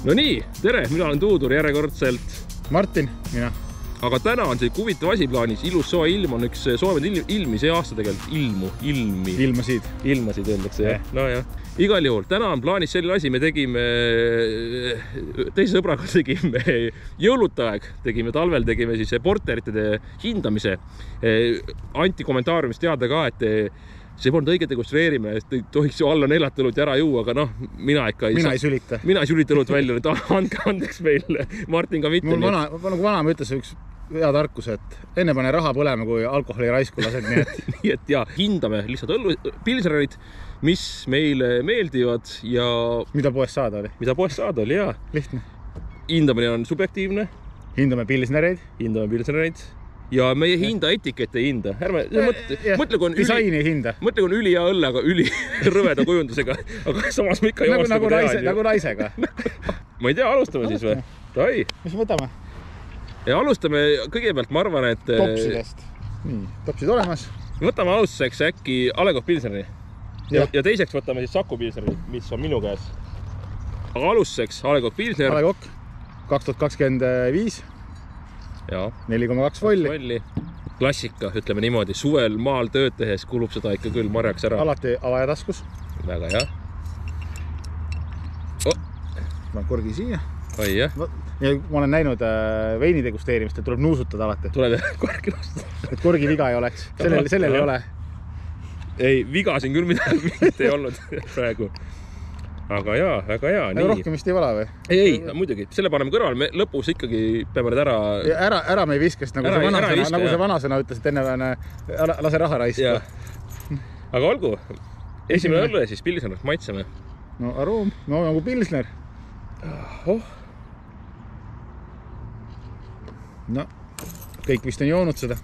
No nii, tere, mina olen Tuudur järjekordselt. Martin, mina. Aga täna on see huvitav asi plaanis. Ilus soe ilm on üks soovend ilmi see aasta tegelikult. Ilmasid öeldakse, jah. No jah. Igal juhul, täna on plaanis selline asi, me tegime, teise sõbraga tegime jõulutaeg, talvel tegime siis porteritide hindamise. Anti kommentaariumis teada ka, et see polnud õige degusteerimine, et ei tohiks ju alla 4 õlut ära juua, aga noh, mina ei sülita. Mina ei sülita õlut välja, et andke andeks meil, Martin ka mitte. Nagu vana ütles üks hea tarkus, et enne pane raha põlema, kui alkoholi raisku lased, nii et. Nii et ja, hindame lihtsalt pilsnerid, mis meile meeldivad ja... Mida poest saada oli, jaa. Lihtne. Hindamine on subjektiivne. Hindame pilsnereid. Ja meie hinda etikette ei hinda. Mõtle, kui on disaini ei hinda. Mõtle, kui on üli hea õlle, aga üli rõveda kujundusega. Aga samas me ikka joostame nagu naisega. Ma ei tea, alustame siis või? Tai. Mis võtame? Ja alustame kõigepealt, ma arvan, et... Topsidest. Nii, topsid olemas. Võtame alustuseks äkki A. Le Coq Pilsneri. Ja teiseks võtame siis Saku Pilsneri, mis on minu käes. Aga alustuseks A. Le Coq Pilsner. A. Le Coq 2025. Ja. 4,2 volli. Klassika, ütleme niimoodi. Suvel maal tööd tehes kulub seda ikka küll marjaks ära. Alati avajataskus. Väga hea. Ma korgi siia. Oi, jah. Ja ma olen näinud veini degusteerimist, et tuleb nuusutada alati. Tuleb korgi nuusutada. Et korgi viga ei oleks. Sellel ei ole. Ei, viga siin küll midagi ei olnud praegu. Aga jaa, väga hea. Rohkem vist ei vala või? Ei, muidugi. Selle paneme kõrval. Me lõpus ikkagi peame ära... Ära me ei viska, sest nagu see vanasõna ütles, et enne lase raha raiska. Aga olgu. Esimene õlle siis pilsner, maitseme. No aroom, no nagu pilsner. No, kõik vist on joonud seda.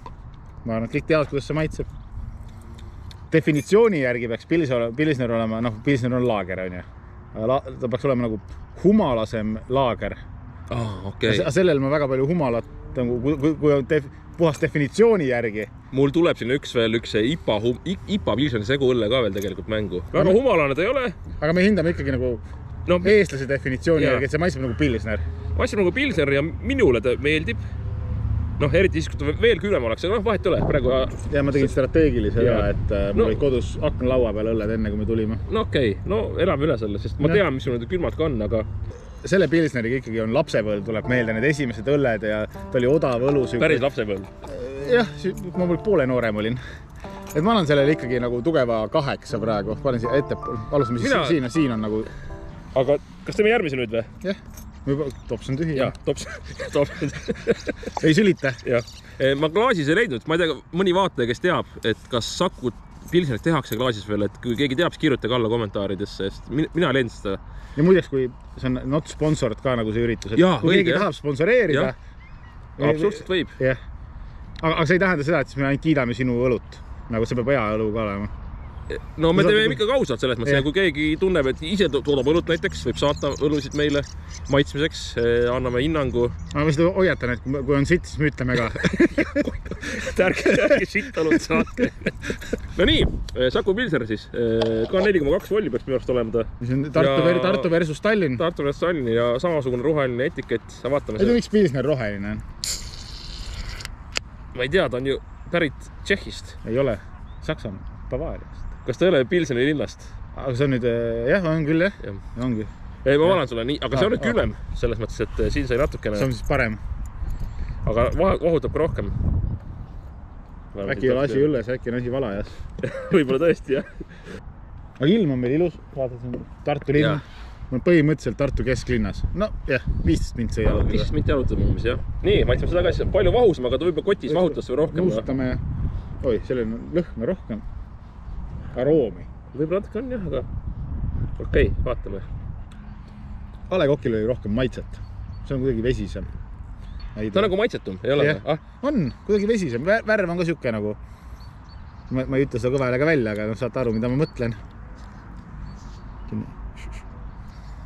Ma arvan, et kõik teavad, kuidas see maitseb. Definitsiooni järgi peaks pilsner olema, noh, pilsner on laager, on ju. Ta peaks olema nagu humalasem laager. Okay. Sellel ma väga palju humalat, kui on puhas definitsiooni järgi. Mul tuleb siin üks IPA pilsneri segu õlle ka veel tegelikult mängu. Väga humalane ta ei ole. Aga me hindame ikkagi nagu eestlase definitsiooni järgi, et see maitseb nagu pilsner. Maitseb nagu pilsner ja minule ta meeldib. Noh, eriti siis, kui ta veel külem oleks, aga vahet ei ole praegu. Ja ma tegin strateegilise et mul olid kodus aknalaua peal õlled enne, kui me tulime. No okei, elame üle selle, sest ma tean, mis sul nüüd külmalt ka on, aga... Selle pilsneriga ikkagi on lapsepõld, tuleb meelde need esimesed õlled ja ta oli odav õlu. Päris lapsepõld? Jah, ma poole noorem olin. Et ma olen sellele ikkagi nagu tugeva 8 praegu. Panen siia ette, alustame siis siin on nagu... Aga kas teeme järgmise nüüd või? Jah. Tops on tühi. Jah, tops. Ei sülita. Ma klaasis ei leidnud. Ma ei tea, mõni vaataja, kes teab, et kas Saku pilsnerit tehakse klaasis veel, et kui keegi teab, siis kirjutage alla kommentaaridesse, sest mina ei leidnud seda. Ja muideks, kui see on not sponsored ka nagu see üritus, et kui keegi tahab sponsoreerida. Absoluutselt võib. Aga see ei tähenda seda, et siis me ainult kiidame sinu õlut. Nagu see peab hea õlu ka olema. No me teeme ikka kausalt selles mõttes, kui keegi tunneb, et ise toodab õlut näiteks, võib saata õlusid meile maitsmiseks, anname hinnangu. Ma vist hoiatan, et kui on sitt, siis me ütleme ka. Tärke sitt õlut saatke. No nii, Saku Pilsner siis, ka 4,2 volli peaks minu arust olema ta. Tartu versus Tallinn. Tartu versus Tallinn ja samasugune roheline etikett. Vaatame seda. Miks Pilsner roheline on? Ma ei tea, ta on ju pärit Tšehhist. Ei ole, Saksamaa, Bavaariast. Kas ta ei ole Pilsneri linnast? Aga see on nüüd, jah, on küll, jah. Ongi. Ei, ma valan sulle nii, aga see on nüüd külem, selles mõttes, et siin sai natukene... See on siis parem. Aga vahutab ka rohkem. Äkki ei ole asi õlles, äkki on asi valajas. Võib-olla tõesti, jah. Aga ilm on meil ilus, vaatad, see on Tartu linn. Ma põhimõtteliselt Tartu kesklinnas. No, jah, 15 mint sai jalutada. 15 mint jalutada umbes, jah. Nii, maitseme seda ka siis palju vahusam, aga ta võib kotis vahutas või rohkem. Nuusutame ja... Oi, selline lõhna rohkem. Aroomi. Võib-olla natuke on, jah, aga... Okei, vaatame. A. Le Coqil oli rohkem maitset. See on kuidagi vesisem. Ta on nagu maitsetum, ei ole? On, kuidagi vesisem. Värv on ka siuke nagu... Ma ei ütle seda kõva häälega välja, aga saate aru, mida ma mõtlen.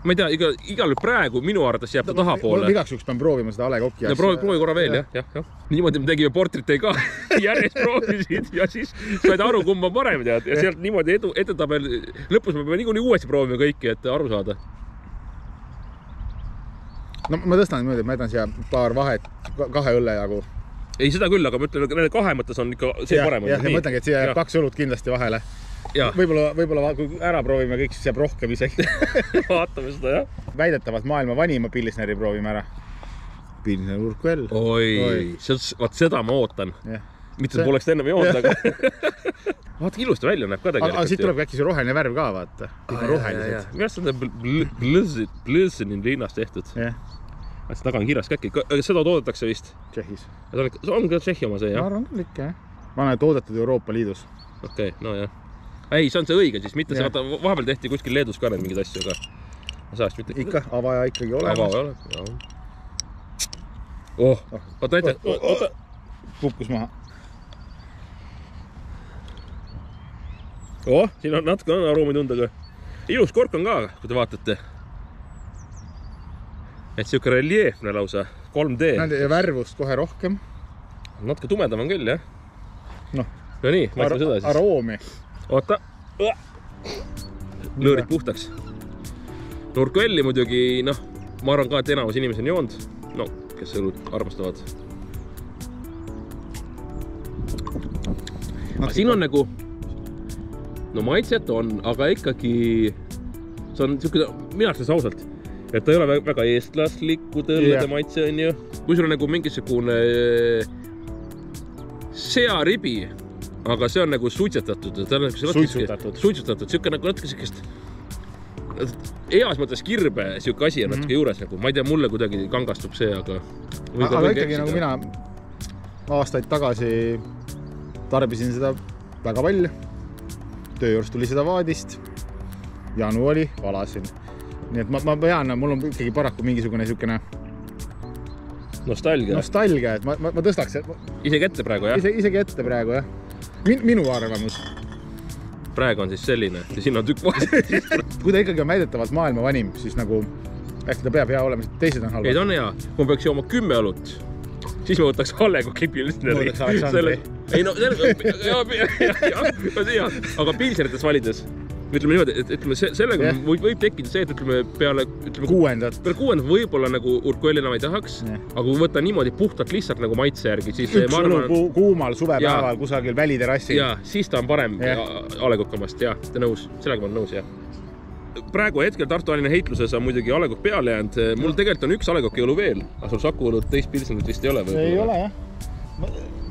Ma ei tea, igal praegu minu arvates jääb ta tahapoole. Igaks juks pean proovima seda A. Le Coqi asja. Proovi korra veel, jah. Niimoodi me tegime portritei ka. Järjest proovisid ja siis said aru, kumb on parem tead. Ja sealt niimoodi edetabel... Lõpus me peame niikuinii uuesti proovima kõiki, et aru saada. No ma tõstan niimoodi, et ma jätan siia paar vahet 2 õlle jagu. Ei, seda küll, aga ma ütlen, et nende 2 mõttes on ikka see parem. Ja ma mõtlengi, et siia jääb 2 õlut kindlasti vahele. Võib-olla kui ära proovime kõik, siis jääb rohkem isegi. Vaatame seda, jah. Väidetavalt maailma vanima pilsneri proovime ära. Pilsner Urquell. Oi. Vaat seda ma ootan. Mitte see poleks ennem joond, aga vaata, ilusti välja näeb ka tegelikult. Aga siit tuleb äkki see roheline värv ka, vaata. Kõik on rohelised. Minu arust on Blõzinin linnast tehtud. See taga on kirjas ka äkki. Seda toodetakse vist? Tšehhis. On ka Tšehhi oma see, jah? Ma arvan küll ikka, jah. Ma olen toodetud Euroopa Liidus. Okei, no jah. Ei, see on see õige siis, mitte see, vahepeal tehti kuskil Leedus ka mingid asju, aga ma saast mitte. Ikka, avaja ikkagi olemas. Avaja olemas, jah. Oota näite, oota. Kukkus maha. Siin on natuke aroomi tundega. Ilus kork on ka, kui te vaatate. Et siuke reljeefne lausa, 3D. Ja värvust kohe rohkem. Natuke tumedam on küll, jah? No nii, maitsime seda siis. Aroomi. Oota. Lõõrid puhtaks. Urquelli muidugi, noh, ma arvan ka, et enamus inimesi on joonud. No, kes õlut armastavad. Aga siin on nagu, no maitset on, aga ikkagi see on siuke, mina arvestas ausalt, et ta ei ole väga eestlasliku tõllede maitse on ju. Kui sul on nagu mingisugune searibi, aga see on nagu suitsetatud. Suitsutatud, siuke nagu natuke siukest eas mõttes kirbe siuke asi on natuke juures nagu. Ma ei tea, mulle kuidagi kangastub see, aga ikkagi nagu mina aastaid tagasi tarbisin seda väga palju. Töö juures tuli seda vaadist. Janu oli, valasin. Nii et ma pean, mul on ikkagi paraku mingisugune siukene nostalgia, et ma tõstaks. Isegi ette praegu, jah? Isegi ette praegu, jah. Minu arvamus. Praegu on siis selline ja siin on tükk vahet. Kui ta ikkagi on väidetavalt maailma vanim, siis nagu äkki ta peab hea olema, teised on halvad. Ei, ta on hea. Kui peaks jooma 10 õlut, siis ma võtaks Allekoki pilsneri. Ei, no, aga pilserites valides. Ütleme niimoodi, et sellega võib tekkida see, et ütleme peale kuuendat võib-olla nagu Urquelli enam ei tahaks, aga kui võtta niimoodi puhtalt lihtsalt nagu maitse järgi, siis üks õlu kuumal suvepäeval kusagil väliterassil. Ja, siis ta on parem Allekokamast, jah, ta nõus, sellega ma olen nõus, jah. Praegu hetkel Tartu-Tallinna heitluses on muidugi Allekok peale jäänud. Mul tegelikult on üks Allekoki õlu veel, aga sul Saku õlut teist pilsenit vist ei ole või? Ei ole, jah.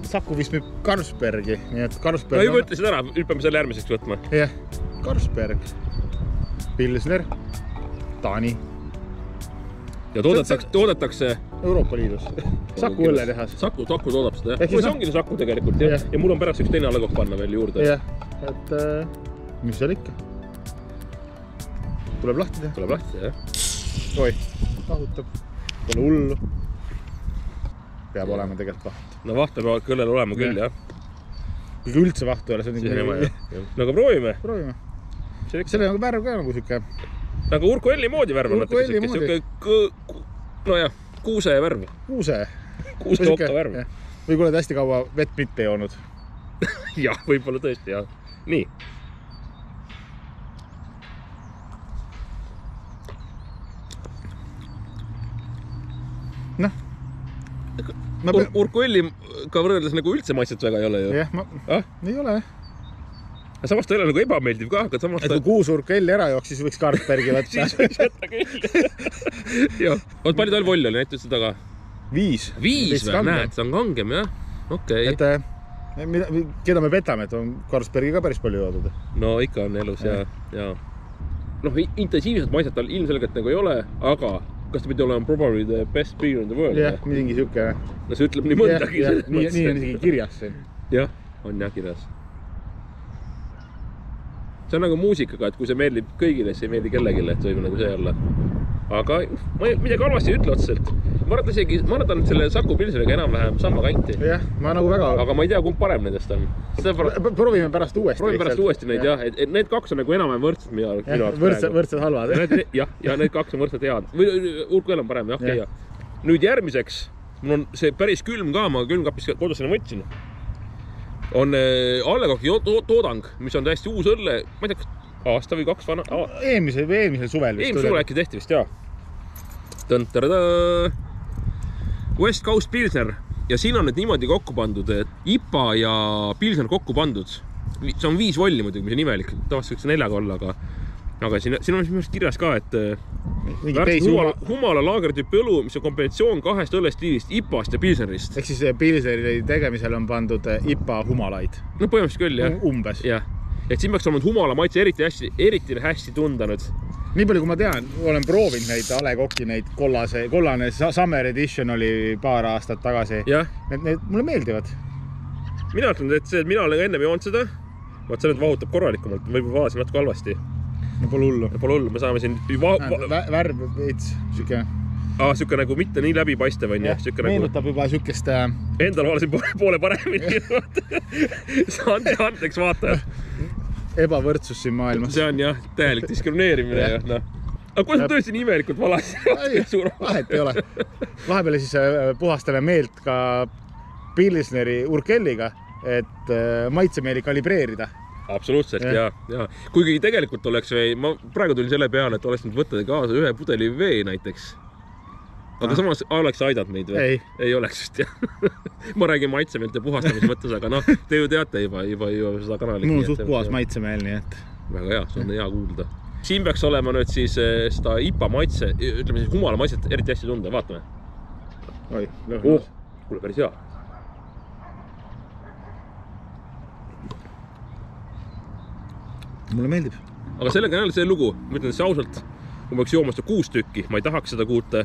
Saku vist müüb Carlsbergi, nii et Carlsberg... No juba ütlesid ära, hüppame selle järgmiseks võtma. Jah, Carlsberg, Pilsner, Taani. Ja toodetakse... Euroopa Liidus. Saku õlletehas. Saku toodab seda, jah. See ongi Saku tegelikult, jah. Ja mul on pärast üks teine Allekok panna veel juurde. Jah, et mis seal ikka? Tuleb lahti teha. Tuleb lahti, jah. Oi, kahutab. Pole hullu. Peab olema tegelikult vaht. No vaht peab kõllel olema küll, jah. Kui üldse vaht ei ole, see on nii. No aga proovime. Proovime. Selle on värv ka nagu siuke... Nagu Urquelli moodi värv on natuke siuke... No jah, kuuse värv. Kuuse okka värv. Või kui oled hästi kaua vett mitte joonud. Jah, võib-olla tõesti, jah. Nii. Noh. Urquelli ka võrreldes nagu üldse maitset väga ei ole ju. Jah, ei ole. Samas ta ei ole nagu ebameeldiv ka, aga samas ta... Kui 6 Urquelli ära jooks, siis võiks Carlsbergi võtta. Siis võiks võtta küll. Jah. Oot, palju tal voll oli, näite üldse taga? 5. 5 või? Näed, see on kangem, jah? Okei. Et keda me petame, et on Carlsbergi ka päris palju joodud? No ikka on elus, jah. Noh, intensiivselt maitset tal ilmselgelt nagu ei ole, aga kas ta pidi olema probably the best beer in the world? Jah, midagi siuke. No see ütleb nii mõndagi. Nii on isegi kirjas siin. Jah, on jah kirjas. See on nagu muusikaga, et kui see meeldib kõigile, siis ei meeldi kellegile, et võib nagu see olla. Aga midagi halvasti ei ütle otseselt. Ma arvan, et selle Saku Pilseriga enam-vähem sama kanti. Jah, ma nagu väga... Aga ma ei tea, kumb parem nendest on. Proovime pärast uuesti. Proovime pärast uuesti neid, jah. Et need 2 on nagu enam-vähem võrdsed minu arvates. Võrdsed halvad. Jah, ja need 2 on võrdsed head. Urquell on parem, jah, okei. Nüüd järgmiseks, mul on see päris külm ka, ma külmkapis kodus selle võtsin. On Allekoki toodang, mis on täiesti uus õlle, ma ei tea, aasta või 2 vana. Eelmisel suvel vist. Eelmisel suvel äkki tehti vist, jah. West Coast Pilsner ja siin on need niimoodi kokku pandud, et IPA ja Pilsner kokku pandud. See on 5 volli muidugi, mis on imelik. Tavaliselt võiks 4 olla, aga siin on minu kirjas ka, et Humala laagertüüpi õlu, mis on kombinatsioon 2 õllestiilist, IPA-st ja Pilsnerist. Ehk siis Pilsneri tegemisel on pandud IPA humalaid. No põhimõtteliselt küll, jah. Umbes. Jah. Et siin peaks olema Humala maitse eriti hästi tunda nüüd. Nii palju, kui ma tean, olen proovinud neid A. Le Coq'i, neid kollane Summer Edition oli paar aastat tagasi. Need mulle meeldivad. Mina ütlen, et see, et mina olen ennem joonud seda, vaat see nüüd vahutab korralikumalt, võib-olla vaadasin natuke halvasti. No pole hullu. Pole hullu, me saame siin... Värv veits, süke. Süke nagu mitte nii läbipaistev on. Meenutab juba sükest... Endal vaalasin poole paremini. Andeks vaatajad. Ebavõrdsus siin maailmas. See on jah, täielik diskrimineerimine. Aga kuidas tõesti nii imelikult valasi? Vahet ei ole. Vahepeale siis puhastame meelt ka Pilsneri urkelliga, et maitsemeeli kalibreerida. Absoluutselt, ja. Kuigi tegelikult oleks ma praegu tulin selle peale, et oleks nüüd võtta kaasa 1 pudeli vee näiteks. Aga samas oleks aidanud meid või? Ei oleks just, jah. Ma räägin maitsemeelt ja puhastamise mõttes, aga te ju teate juba seda kanalit. Mul on suht puhas maitsemeel, nii et... Väga hea, see on hea kuulda. Siin peaks olema nüüd siis seda IPA maitse, ütleme siis Humala maitset eriti hästi tunda, vaatame. Kuule, päris hea. Mulle meeldib. Aga sellega on jälle see lugu, ma ütlen see ausalt, kui ma võiks joomast 6 tükki, ma ei tahaks seda 6,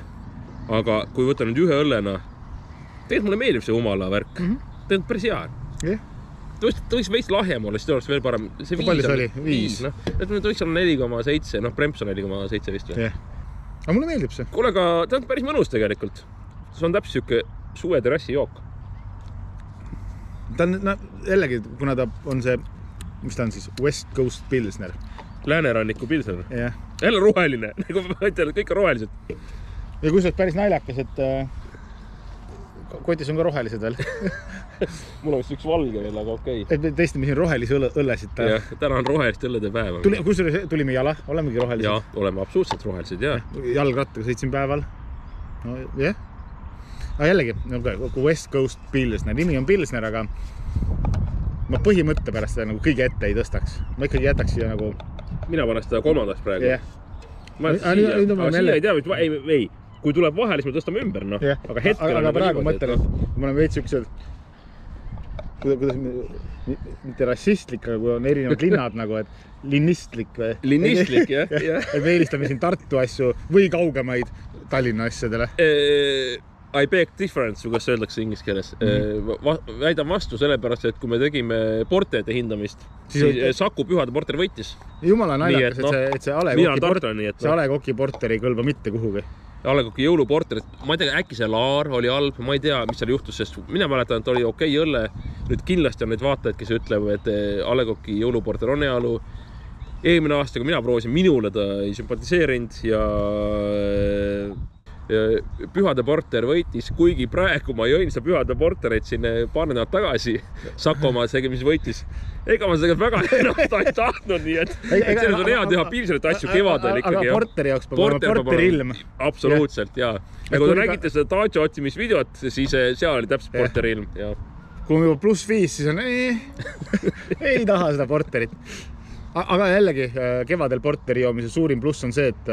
aga kui võtan nüüd 1 õllena, tegelikult mulle meeldib see Humala värk. Tegelikult päris hea. Ta võiks veits lahjem olla, siis ta oleks veel parem. Kui palju see oli? 5? Ta võiks olla 4,7, Bremps on 4,7 vist või? Aga mulle meeldib see. Kuule, aga ta on päris mõnus tegelikult. See on täpselt siuke suve terrassi jook. Ta on, jällegi, kuna ta on see, mis ta on siis, West Coast Pilsner. Lääneranniku Pilsner. Jälle roheline, nagu ma ütlen, kõik on rohelised. Ja kui see on päris naljakas, et kotis on ka rohelised veel. Mul on üks valge veel, aga okei. Et me teistame siin rohelisi õllesid. Täna on rohelist õllede päeva. Tulime jala, olemegi rohelised. Jaa, oleme absoluutselt rohelised, jah. Jalgrattaga sõitsin päeval. Jah. Aga jällegi, kui West Coast Pilsner, nimi on Pilsner, aga ma põhimõtte pärast seda nagu kõige ette ei tõstaks. Ma ikkagi jätaks siia nagu... Mina panen seda 3. praegu. Ma siia ei tea, ei. Kui tuleb vahele, siis me tõstame ümber, aga hetkel aga praegu mõtlen, et ma olen veits ükselt, kuidas mitte rassistlik, aga kui on erinevad linnad nagu, et linnistlik või? Linnistlik, jah. Et me eelistame siin Tartu asju või kaugemaid Tallinna asjadele. I beg difference, kuidas öeldakse inglise keeles. Väidan vastu sellepärast, et kui me tegime porterite hindamist, siis Saku Pühade porter võitis. Jumala naljakas, et see A. Le Coq'i porter ei kõlba mitte kuhugi. A. Le Coq'i jõuluporter, ma ei tea, äkki see laar oli halb, ma ei tea, mis seal juhtus, sest mina mäletan, et oli okei õlle. Nüüd kindlasti on neid vaatajaid, kes ütlevad, et A. Le Coq'i jõuluporter on hea õlu. Eelmine aasta, kui mina proovisin, minule ta ei sümpatiseerinud ja Pühade porter võitis, kuigi praegu ma jõin seda Pühade portereid siin paar nädalat tagasi Sakomaa see, mis võitis. Ega ma seda väga ennast ei tahtnud, nii et selles on hea teha Pilsnerit asju kevadel ikkagi. Aga porteri jaoks peab olema porteri ilm. Absoluutselt, jaa. Ja kui te nägite seda Dacia otsimisvideot, siis seal oli täpselt porteri ilm. Kui on juba +5, siis on ei taha seda porterit. Aga jällegi, kevadel porteri joomise suurim pluss on see, et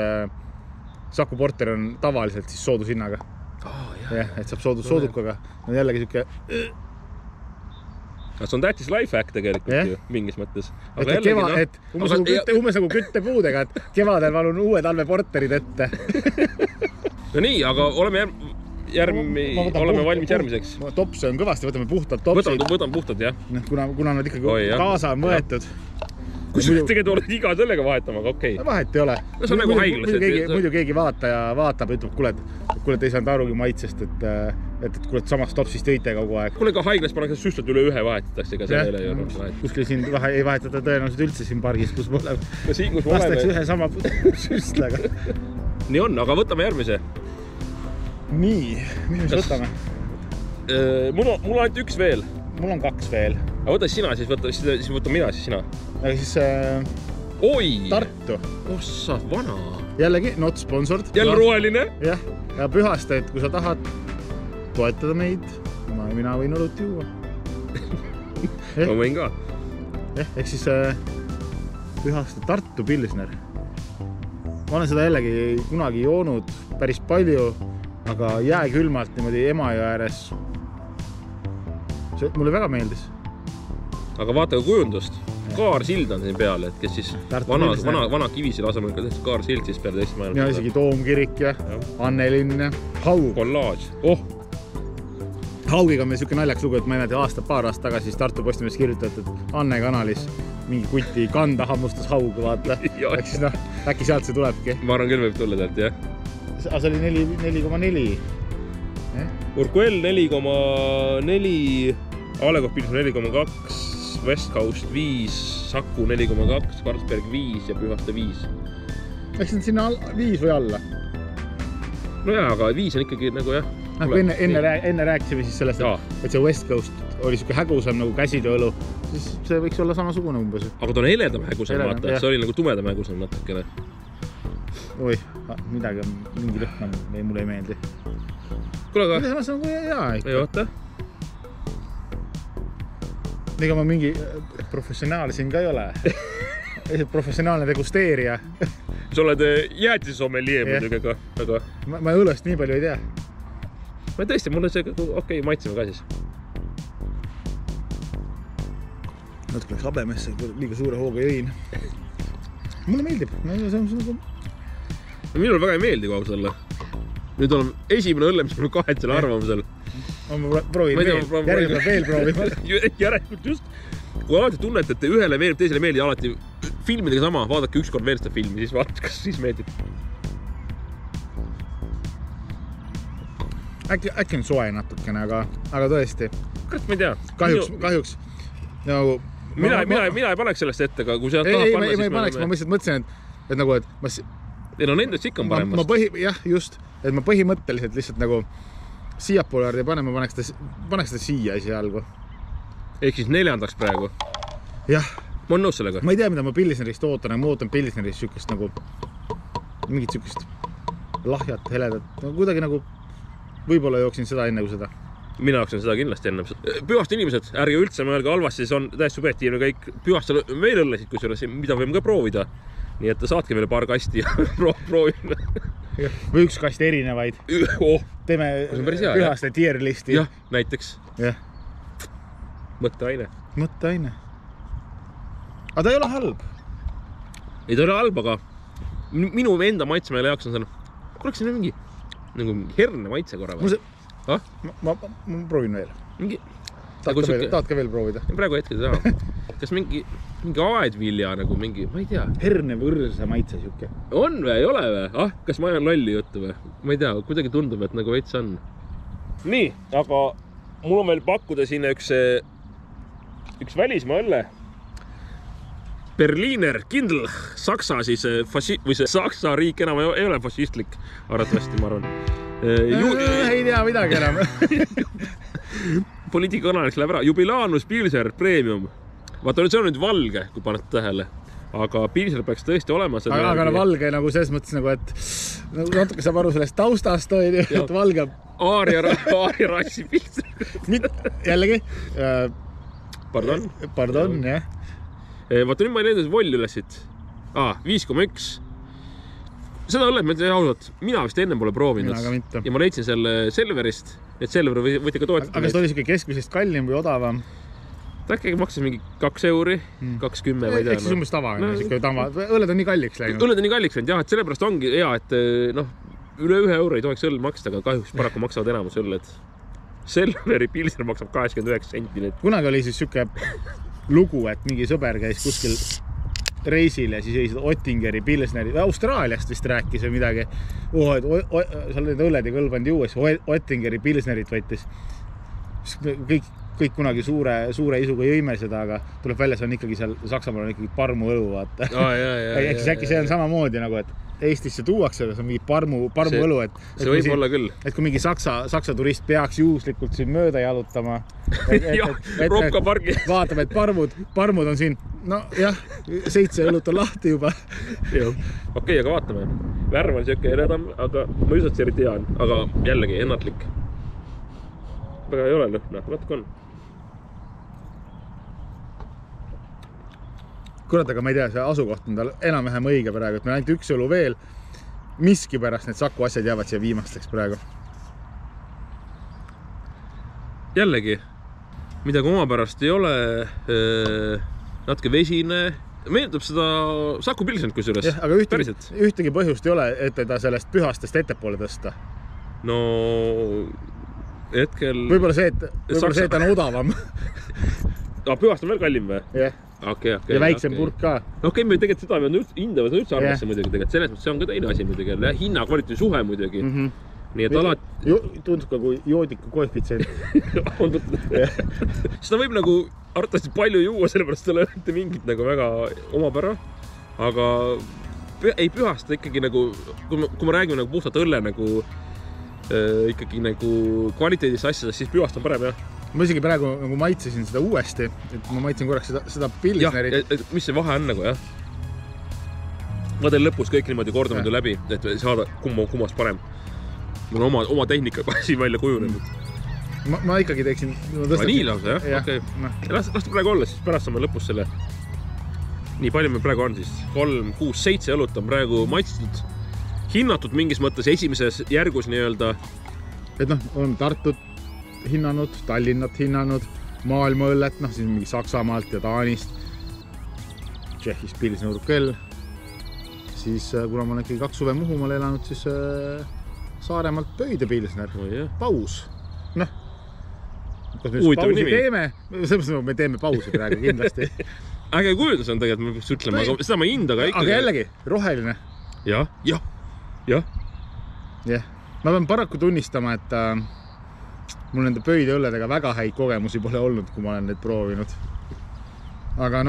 Saku porter on tavaliselt siis soodushinnaga. Et saab soodukaga. On jällegi siuke... See on tähtis life hack tegelikult ju, mingis mõttes. Umbes nagu küttepuudega, et kevadel valun uue talve porterid ette. No nii, aga oleme valmis järgmiseks. Topse on kõvasti, võtame puhtalt topsid. Võtan puhtalt, jah. Kuna nad ikkagi kaasa on võetud. Kus tegelikult oled iga sellega vahetama, aga okei. Vahet ei ole. See on nagu haiglas. Muidu keegi vaatab ja ütleb, kuule, te ei saanud arugi maitsest, et kuule, samast topsist tõite kogu aeg. Kuule, ka haiglas pannakse süstlad üle 1 vahetatakse, ega selle ei ole vahet. Kuskil siin ei vahetata tõenäoliselt üldse siin pargis, kus me oleme. Lastakse ühe sama süstlaga. Nii on, aga võtame järgmise. Nii, mis võtame? Mul on ainult 1 veel. Mul on 2 veel. Aga võta sina, siis võtan mina, siis sina. Aga siis Oi! Tartu. Ossa, vana. Jällegi, not sponsored. Jälle roheline. Jah, ja Pühaste, et kui sa tahad toetada meid, mina võin õlut juua. Ma võin ka. Ehk siis Pühaste Tartu Pilsner. Ma olen seda jällegi kunagi joonud päris palju, aga jääkülmalt niimoodi Emajõe ääres. Mulle väga meeldis. Aga vaata kujundust. Kaarsild on siin peal, et kes siis vana kivisile asemel ka tehtud kaarsild siis peale teist maailma. Ja isegi Toomkirik ja Annelinn ja Haug. Kollaaž. Haugiga on meil siuke naljaks lugu, et ma ei mäleta paar aastat tagasi siis Tartu Postimehes kirjutatud Anne kanalis mingi kuti kanda hammustas Haug, vaata. Ehk siis äkki sealt see tulebki. Ma arvan küll võib tulla sealt, jah. Aga see oli 4,4. Urquell 4,4, Alekoff Pilsner 4,2, West Coast 5, Saku 4,2, Carlsberg 5 ja Pühaste 5. Eks see on sinna 5 või alla? No jaa, aga 5 on ikkagi nagu jah. Enne rääkisime siis sellest, et see West Coast oli siuke hägusam nagu käsitööõlu, siis see võiks olla samasugune umbes. Aga ta on heledam hägusam, vaata, see oli nagu tumedam hägusam natukene. Oi, midagi on, mingi lõhna mulle ei meeldi. Kuule aga... Kuidas on nagu jaa ikka. Ei oota. Ega ma mingi professionaal siin ka ei ole. Professionaalne degusteerija. Sa oled jäätisomelie muidugi, aga... Ma õllest nii palju ei tea. Ma tõesti, mulle see okei, maitseme ka siis. Natuke läks habemesse, liiga suure hooga jõin. Mulle meeldib. Minul väga ei meeldi kogu selle. Nüüd on esimene õlle, mis mul kahetsele arvamusel. Ma proovin järelikult veel proovima. Järelikult just. Kui alati tunnete, et ühele meeldib, teisele meeldib alati filmidega sama, vaadake ükskord veel seda filmi, siis vaadake, kas siis meeldib. Äkki on soe natukene, aga tõesti. Kas ma ei tea? Kahjuks. Nagu... Mina ei paneks sellest ette, aga kui sa tahab panna, siis... Ei paneks, ma lihtsalt mõtlesin, et nagu, et ma... Ei no nendest ikka on paremast. Jah, just. Et ma põhimõtteliselt lihtsalt nagu siiapoole äärde panema, paneks seda siia esialgu. Ehk siis 4. praegu? Jah. Ma olen nõus sellega. Ma ei tea, mida ma Pilsnerist ootan, aga ma ootan Pilsnerist sükest nagu mingit sükest lahjat, heledat. Kuidagi nagu võib-olla jooksin seda enne kui seda. Mina jooksin seda kindlasti enne. Pühaste inimesed, ärge üldse mõelge halvasti, siis on täiesti subjektiivne kõik. Pühastel meil õllesid, kusjuures, mida võime ka proovida. Nii et saatke meile paar kasti ja proovime. Või üks kast erinevaid. Teeme Pühaste tier listi. Jah, näiteks. Mõtteaine. Aga ta ei ole halb. Ei ta ei ole halb, aga minu enda maitsemeele jaoks on selle... Kuuleks siin mingi herne maitse korra või? Ma proovin veel. Tahad ka veel proovida? Praegu hetkel taha. Kas mingi aedvilja nagu mingi, ma ei tea. Herne võrsa maitse siuke. On või, ei ole või? Kas ma ajan lolli juttu või? Ma ei tea, kuidagi tundub, et nagu veits on. Nii, aga mul on veel pakkuda siin üks välismaa õlle. Berliner Kindl, Saksa siis, või see Saksa riik enam ei ole fašistlik, arvatavasti, ma arvan. Ei tea midagi enam. Poliitikakanaliks läheb ära. Jubilanus Pilsner Premium. Vaata, see on nüüd valge, kui panete tähele. Aga Pilsner peaks tõesti olema. Aga valge nagu selles mõttes, et natuke saab aru sellest taustast, et valge... Aaria rassi Pilsner. Jällegi? Pardon, jah. Vaata, nüüd ma ei leidnud volli üles siit. 5,1. Seda õllet, ma ütlen ausalt, mina vist enne pole proovinud. Ja ma leidsin selle Selverist. Et Selver võite ka toetada. Aga see oli siuke keskmisest kallim või odavam? Ta äkki maksis mingi 2 euri, 2,10 või ei tea. Eks see umbes tavane, õlled on nii kalliks läinud. Õlled on nii kalliks läinud, jah, et sellepärast ongi hea, et üle 1 euro ei tohiks õll maksta, aga kahjuks paraku maksavad enamus õlled. Selveri Pilsner maksab 89 senti. Kunagi oli siis siuke lugu, et mingi sõber käis kuskil reisil ja siis jõi Ottingeri Pilsneri, Austraaliast vist rääkis või midagi. Seal need õlled ei kõlbanud juues, Ottingeri Pilsnerit võttis. Kõik kõik kunagi suure isuga jõime seda, aga tuleb välja, see on ikkagi seal Saksamaal on ikkagi parmu õlu, vaata. Äkki see on samamoodi nagu, et Eestisse tuuakse, see on mingi parmu õlu, et see võib olla küll. Et kui mingi Saksa turist peaks juhuslikult siin mööda jalutama, Ropka pargi. Vaatab, et parmud on siin, no jah, 7 õlut on lahti juba. Okei, aga vaatame. Värv on siuke eredam, aga ma ei usu, et see eriti hea on, aga jällegi ennatlik. Väga ei ole lõhna, natuke on. Kurat, aga ma ei tea, see asukoht on tal enam-vähem õige praegu, et meil ainult üks õlu veel. Miski pärast need Saku asjad jäävad siia viimasteks praegu. Jällegi, midagi oma pärast ei ole, natuke vesine. Meeldub seda Saku Pilsenit kusjuures. Aga ühtegi põhjust ei ole, et teda sellest pühastest ettepoole tõsta. No hetkel... Võib-olla see, et on odavam. Pühast on veel kallim või? Jah. Okay. Ja väiksem purk ka. Okei, me tegelikult seda hindavad üldse arvesse muidugi tegelikult. Selles mõttes see on ka teine asi muidugi. Hinna-kvaliteedi suhe muidugi. Nii et alati... Tundub ka kui joodiku koefitsient. Seda võib nagu arvatavasti palju juua, sellepärast ei ole mingit nagu väga omapära. Aga ei pühasta ikkagi nagu, kui me räägime nagu puhtalt õlle nagu ikkagi nagu kvaliteedist asjadest, siis pühast on parem, jah. Ma isegi praegu nagu maitsesin seda uuesti, et ma maitsin korraks seda Pilsnerit. Jah, mis see vahe on nagu, jah? Ma teen lõpus kõik niimoodi kordamine läbi, et saada kummas parem. Mul on oma tehnika siin välja kujunenud. Ma ikkagi teeksin... Nii lausa, jah? Okei. Las praegu olla, siis pärast saame lõpus selle. Nii palju meil praegu on siis. 3, 6, 7 õlut on praegu maitstud. Hinnatud mingis mõttes esimeses järgus nii-öelda. Et on Tartut hinnanud, Tallinnat hinnanud, maailmaõllet, siis mingi Saksamaalt ja Taanist, Tšehhist Pilsner Urquell. Siis kuna ma olen ikkagi 2 suve Muhumaal elanud, siis Saaremaalt Pöide Pilsner, Paus. Kas me just pausi teeme? Sellepärast me teeme pausi praegu kindlasti. Äge kujundus on tegelikult, ma peaks ütlema, aga seda ma ei hinda ka ikkagi. Aga jällegi, roheline. Jah. Ma pean paraku tunnistama, et mul nende Pöide õlledega väga häid kogemusi pole olnud, kui ma olen neid proovinud. Aga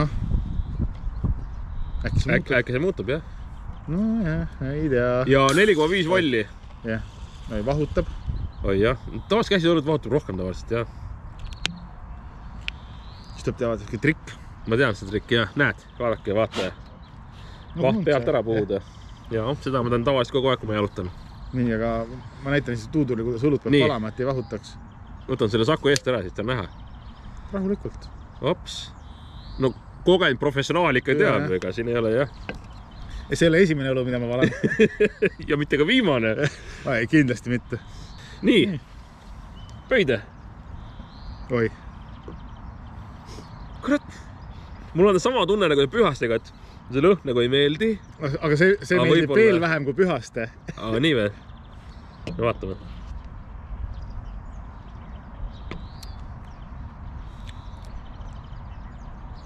äkki see muutub, jah? No jah, ei tea. Ja 4,5 volli. Jah, vahutab. Oi jah, tavaliselt käsiõlud vahutab rohkem tavaliselt, jah. Siis tuleb teavad selline trikk. Ma tean seda trikki, jah. Näed, vaadake, vaata. Vaht pealt ära puhuda. Ja, seda ma teen tavaliselt kogu aeg, kui ma jalutan. Nii, aga ma näitan siis tuuduli, kuidas õlut peab palama, et ei vahutaks. Võtan selle Saku eest ära, siis ta on näha. Rahulikult. Ops. No kogenud professionaal ikka ei tead, ega siin ei ole, jah. Ja see ei ole esimene õlu, mida ma valan. Ja mitte ka viimane. Ei, kindlasti mitte. Nii. Pöide. Oi. Kurat. Mul on sama tunne nagu pühastega, et see lõhn nagu ei meeldi. Aga see meeldib veel vähem kui pühaste. Aga nii või? Vaatame.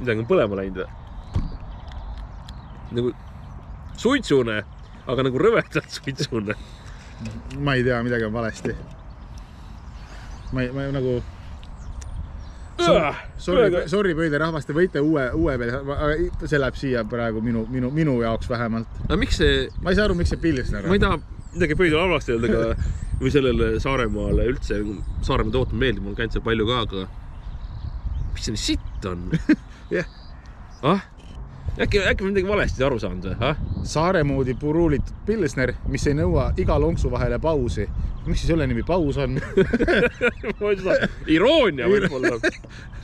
Midagi on põlema läinud või? Nagu suitsune, aga nagu rõvedalt suitsune. Ma ei tea, midagi on valesti. Ma nagu... Sorry Pöide rahvast, te võite uue peale, see läheb siia praegu minu jaoks vähemalt. Aga miks see... Ma ei saa aru, miks see Pilsner on. Ma ei taha midagi Pöide halvasti öelda, või sellele Saaremaale üldse. Saaremaa tootma meeldib, mul käinud seal palju ka, aga... Mis see nii sitt on? Jah. Äkki midagi valesti aru saanud või? Saare moodi puruulitud Pilsner, mis ei nõua iga lonksu vahele pausi. Miks siis õlle nimi Paus on? Iroonia võib-olla.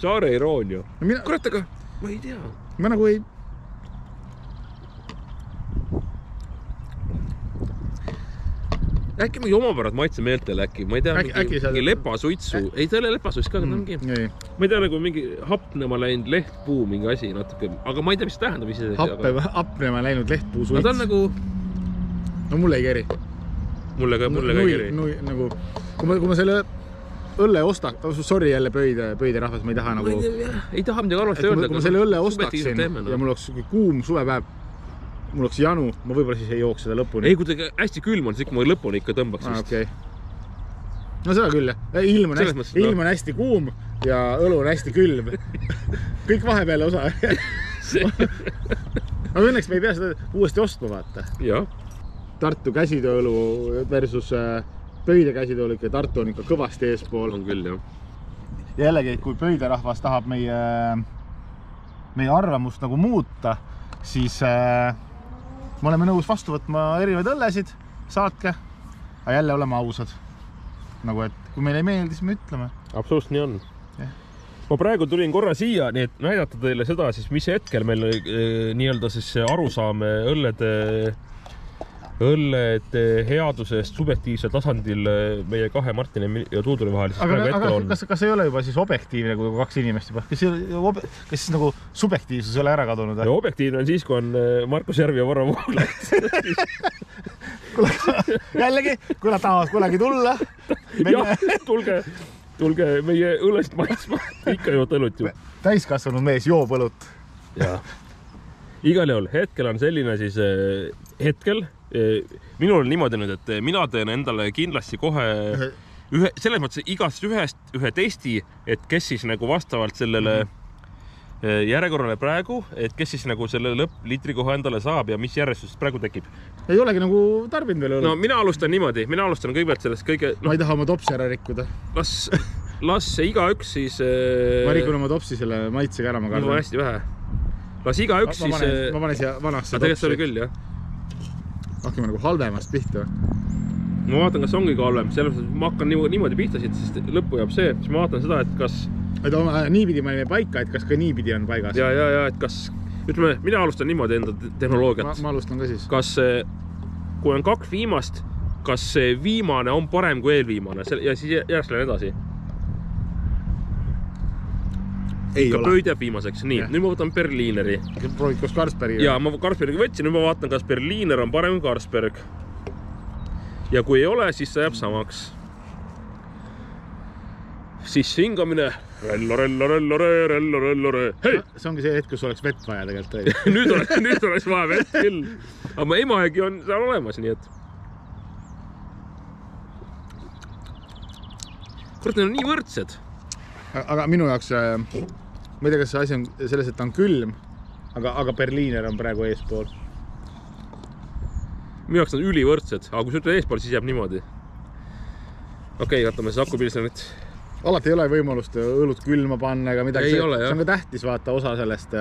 Saare iroonia. Kurat, aga ma ei tea. Ma nagu ei... Äkki mingi omapärad maitsemeeltel äkki. Ma ei tea, mingi lepasuitsu. Ei, ta ei ole lepasuits ka, aga ta ongi. Ma ei tea, nagu mingi hapnema läinud lehtpuu mingi asi natuke. Aga ma ei tea, mis see tähendab ise. Hapnema läinud lehtpuu suits. Ta on nagu... No mulle ei keri. Mulle ka ei keri. Nagu... Kui ma selle õlle ostaks... Sorry jälle Pöide rahvas, ma ei taha nagu... Ei taha midagi arvasti öelda. Kui ma selle õlle ostaksin ja mul oleks kuum suvepäev, mul oleks janu, ma võib-olla siis ei jooks seda lõpuni. Ei, kui ta hästi külm on, siis kui ma lõpuni ikka tõmbaks. Okay. No seda küll, jah. Ilm on hästi kuum ja õlu on hästi külm. Kõik vahepeale osa. Aga õnneks me ei pea seda uuesti ostma, vaata. Jah. Tartu käsitööõlu versus Pöide käsitööõlu ikka. Tartu on ikka kõvasti eespool. On küll, jah. Ja jällegi, kui Pöide rahvas tahab meie arvamust nagu muuta, siis me oleme nõus vastu võtma erinevaid õllesid, saatke, aga jälle oleme ausad. Nagu, et kui meil ei meeldi, siis me ütleme. Absoluutselt nii on. Ma praegu tulin korra siia, nii et näidata teile seda, siis mis hetkel meil nii-öelda siis arusaame õllede headusest subjektiivsel tasandil meie kahe Martini ja Tuuduri vahel. Aga kas ei ole juba siis objektiivne, kui kaks inimest juba? Kas siis nagu subjektiivsus ei ole ära kadunud? Ja objektiivne on siis, kui on Markus Järvi ja Varro Vooglaid. Jällegi, kui nad tahavad kunagi tulla. Jah, tulge meie õllest maitsma. Ikka jood õlut ju. Täiskasvanud mees joob õlut. Jah. Igal juhul hetkel on selline siis minul on niimoodi nüüd, et mina teen endale kindlasti kohe selles mõttes igast ühe testi, et kes siis nagu vastavalt sellele järjekorrale praegu, et kes siis nagu selle lõppliitri koha endale saab ja mis järjestust praegu tekib. Ei olegi nagu tarbinud veel õlut. No mina alustan niimoodi, kõigepealt sellest kõige... Ma ei taha oma topsi ära rikkuda. Las igaüks siis... Ma rikun oma topsi selle maitsega ära, ma kardan. Mul on hästi vähe. Las igaüks siis... Ma panen siia vanasse topsi. Tegelikult see oli küll, jah. Hakkame nagu halvemast pihta. Ma vaatan, kas ongi ka halvem. Selles mõttes, ma hakkan niimoodi pihta siit, sest lõppu jääb see. Siis ma vaatan seda, et kas... Niipidi ma olime paika, et kas ka niipidi on paigas. Ja, et kas... Ütleme, mina alustan niimoodi enda tehnoloogiat. Ma alustan ka siis. Kas, kui on kaks viimast, kas see viimane on parem kui eelviimane ja siis järjest lähen edasi? Ei ikka ole. Pöide jääb viimaseks. Nii, nüüd ma võtan Berlineri. Proovid koos Carlsbergi? Ja, ma Carlsbergi võtsin, nüüd ma vaatan, kas Berliner on parem kui Carlsberg. Ja kui ei ole, siis see jääb samaks. Siis hingamine. Rellore. Hei! See ongi see hetk, kus oleks vett vaja tegelikult. nüüd oleks vaja vett küll. Aga ma emaegi on seal olemas, nii et... Kurat, need on nii võrdsed. Aga minu jaoks... Ma ei tea, kas see asi on selles, et ta on külm, aga Berliner on praegu eespool. Minu jaoks on ülivõrdsed, aga kui sa ütled eespool, siis jääb niimoodi. Okei, vaatame see akupilsenit. Alati ei ole võimalust õlut külma panna ega midagi. Ei ole, jah. See on ka tähtis vaata osa sellest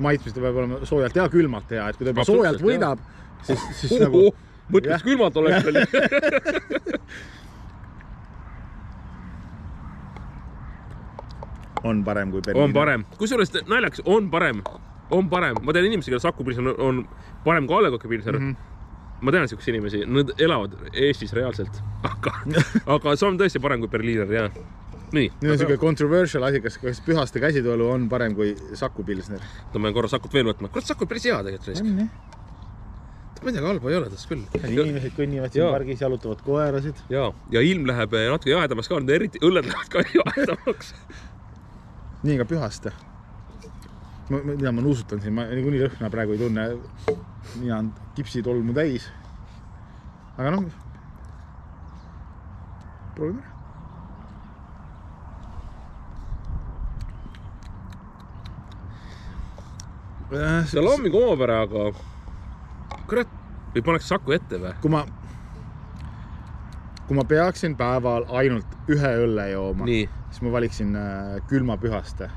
maitsmist peab olema soojalt ja külmalt hea. Et kui ta soojalt võidab, siis nagu... Mõtleks külmalt oleks veel. On parem kui Berliner. On parem. Kusjuures naljaks on parem. Ma tean inimesi, kelle sakupilsen on parem kui allekokipilsen. Ma tean siukse inimesi, nad elavad Eestis reaalselt. Aga see on tõesti parem kui Berliner, jah. Nii. Nüüd on siuke controversial asi, kas Pühaste käsitööõlu on parem kui sakupilsner. Ma pean korra sakut veel võtma. Kurat, sakut päris hea tegelikult. Ma ei tea, halba ei ole tast küll. Inimesed kõnnivad siin pargis, jalutavad koerasid. Ja ilm läheb natuke jaedamaks ka, eriti õlled lähevad ka jaedamaks. Nii ka Pühaste. Mida ma nuusutan siin, ma niikuinii lõhna praegu ei tunne. Mina on kipsitolmu täis. Aga noh, proovime. Seal on mingi omapära, aga kurat, või paneks saku ette või? Kui ma peaksin päeval ainult ühe õlle jooma, siis ma valiksin külma Pühaste.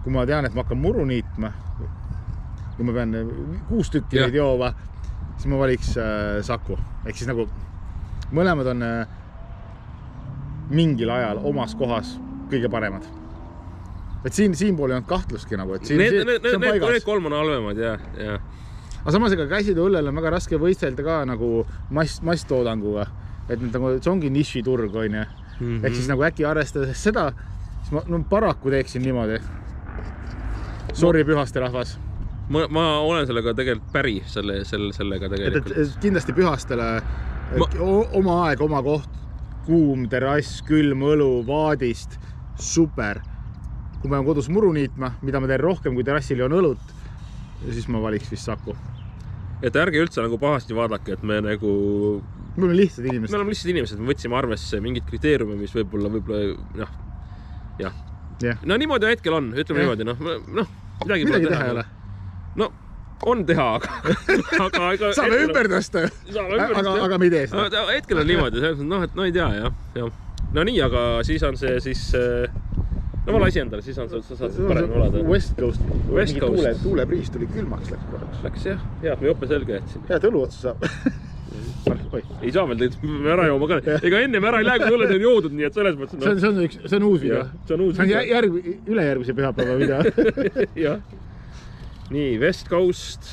Kui ma tean, et ma hakkan muru niitma, kui ma pean 6 tükki neid jooma, siis ma valiks saku. Ehk siis nagu mõlemad on mingil ajal omas kohas kõige paremad. Et siin pool ei olnud kahtlustki nagu, et see on paigas. Need 3 on halvemad, jah. Aga samas ega käsitööõllel on väga raske võistelda ka nagu masstoodanguga. Et see ongi nišiturg, on ju. Ehk siis nagu äkki arvestades seda, siis ma paraku teeksin niimoodi. Sorry, Pühaste rahvas. Ma olen sellega tegelikult päri, sellega tegelikult. Et kindlasti Pühastele oma aeg, oma koht, kuum, terrass, külm, õlu, vaadist, super. Kui ma olen kodus muru niitma, mida ma teen rohkem, kui terrassil on õlut, siis ma valiks vist saku. Et ärge üldse nagu pahasti vaadake, et me nagu Me oleme lihtsad inimesed. Me oleme lihtsad inimesed, me võtsime arvesse mingid kriteeriumi, mis võib-olla, jah. No niimoodi hetkel on, ütleme niimoodi, midagi teha ei ole. No, on teha, aga... Saame ümber tõsta, aga me ei tee seda. Hetkel on niimoodi, et ei tea, jah. No nii, aga siis on see siis... No ma lasi endale, siis sa saad parem oleda. West Coast. Tuulepriis tuli külmaks läks korraks. Läks jah, me jope selge jätsin. Hea tõlu otsa saab. Ei saa veel, me ära jooma ka. Ega enne me ära ei lähe, kui tuled on joodud, nii et selles mõttes... See on uus video. See on ülejärgmise pühapäeva video. Jah. Nii, West Coast.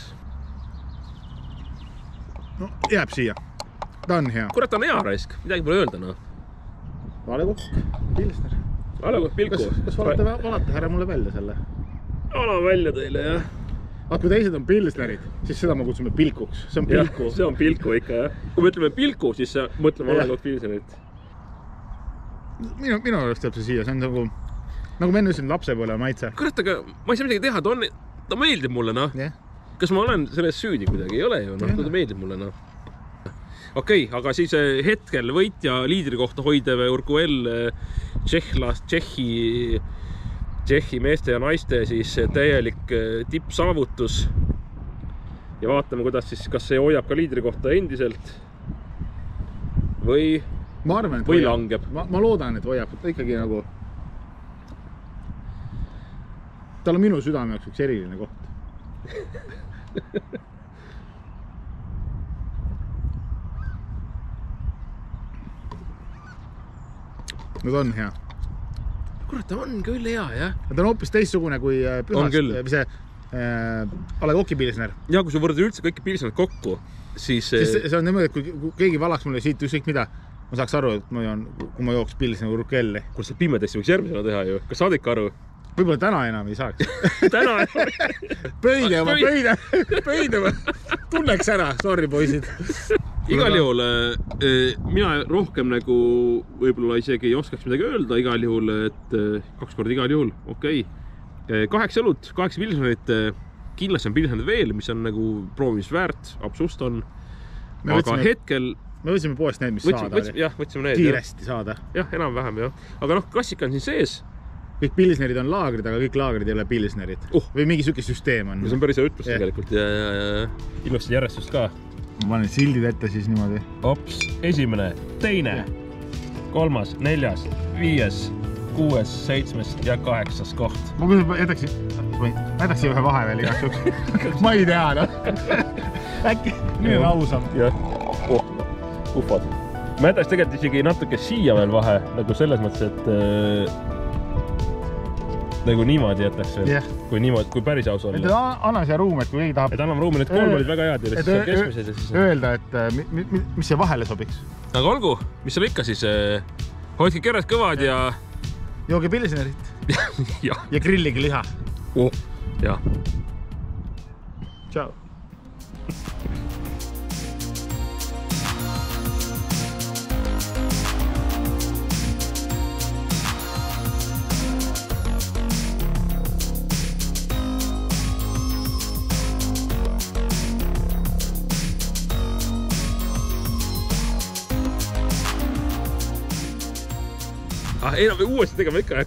No, jääb siia. Ta on hea. Kurat, ta on hea raisk. Midagi pole öelda, no. Valekukk, Pilsner. Valekukk, Pilku. Kas valate härra mulle välja selle? Ala välja teile, jah. Aga kui teised on Pilsnerid, siis seda ma kutsume Pilkuks. See on Pilku. See on Pilku ikka, jah. Kui me ütleme Pilku, siis mõtleme Valekukk Pilsnerit. Minu arust teeb see siia. See on nagu ma enne ütlesin, lapsepõle maitse. Kurat, aga ma ei saa midagi teha. Ta meeldib mulle, noh. Kas ma olen selles süüdi kuidagi? Ei ole ju, noh. Ta meeldib mulle, noh. Okei, aga siis hetkel võitja liidri kohta hoidev Urquell Tšehhi meeste ja naiste siis täielik tippsaavutus. Ja vaatame, kuidas siis, kas see hoiab ka liidri kohta endiselt või langeb. Ma loodan, et hoiab. Ta ikkagi nagu... Tal on minu südame üks eriline koht. No ta on hea. Kurat, ta on küll hea, jah. Ta on hoopis teistsugune kui pühast, või see A Le Coq'i Pilsner. Ja kui sa võrdad üldse kõiki Pilsnerid kokku, siis... See on niimoodi, et kui keegi valaks mulle siit ükskõik mida, ma saaks aru, et kui ma jooks Pilsner Urquelli. Kus see pimedest võiks järgmisena teha ju? Kas saad ikka aru? Võib-olla täna enam ei saaks. Täna enam? Pöide. Tunneks ära, sorry poisid. Igal juhul, mina rohkem nagu võib-olla isegi ei oskaks midagi öelda, igal juhul, et 2 korda igal juhul, okei. 8 õlut, 8 Pilsnerit, kindlasti on Pilsnerid veel, mis on nagu proovimist väärt, absust on. Aga hetkel... Me võtsime poest need, mis saada. Jah, võtsime need. Kiiresti saada. Jah, enam-vähem, jah. Aga klassika on siin sees. Kõik Pilsnerid on laagrid, aga kõik laagrid ei ole Pilsnerid. Või mingi süke süsteem on. See on päris hea ütlus tegelikult. Ilusti järjestust ka. Ma panen sildid ette siis niimoodi. Hops, esimene, teine, 3., 4., 5., 6., 7. ja 8. koht. Ma jätaksin ühe vahe veel igaks juhuks. Ma ei tea, noh. Äkki, nii on ausam. Jah, ufad. Ma jätaks tegelikult isegi natuke siia veel vahe, nagu selles mõttes, et nagu niimoodi jätaks veel, kui päris aus olla. Anna siia ruum, et kui ei tahab... Et anname ruumi, need 3 olid väga head ja siis keskmised ja siis... Öelda, et mis see vahele sobiks. Aga olgu, mis seal ikka siis, hoidke kered kõvad ja... Jooge Pilsnerit. Ja grillige liha. Jah. Tšau. Ei, uuesti tegema ikka.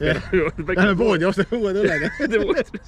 Lähme poodi, ostame uued õled.